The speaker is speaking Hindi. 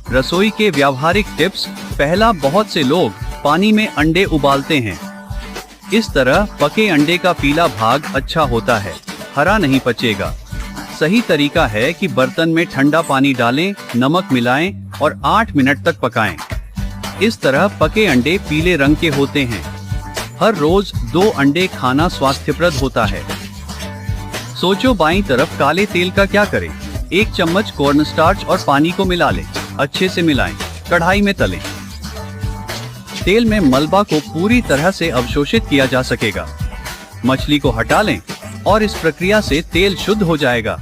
रसोई के व्यावहारिक टिप्स। पहला, बहुत से लोग पानी में अंडे उबालते हैं। इस तरह पके अंडे का पीला भाग अच्छा होता है, हरा नहीं पचेगा। सही तरीका है कि बर्तन में ठंडा पानी डालें, नमक मिलाएं और 8 मिनट तक पकाएं। इस तरह पके अंडे पीले रंग के होते हैं। हर रोज 2 अंडे खाना स्वास्थ्यप्रद होता है। सोचो, बाईं तरफ काले तेल का क्या करें? 1 चम्मच कॉर्नस्टार्च और पानी को मिला लें, अच्छे से मिलाएं, कढ़ाई में तलें। तेल में मलबा को पूरी तरह से अवशोषित किया जा सकेगा। मछली को हटा लें और इस प्रक्रिया से तेल शुद्ध हो जाएगा।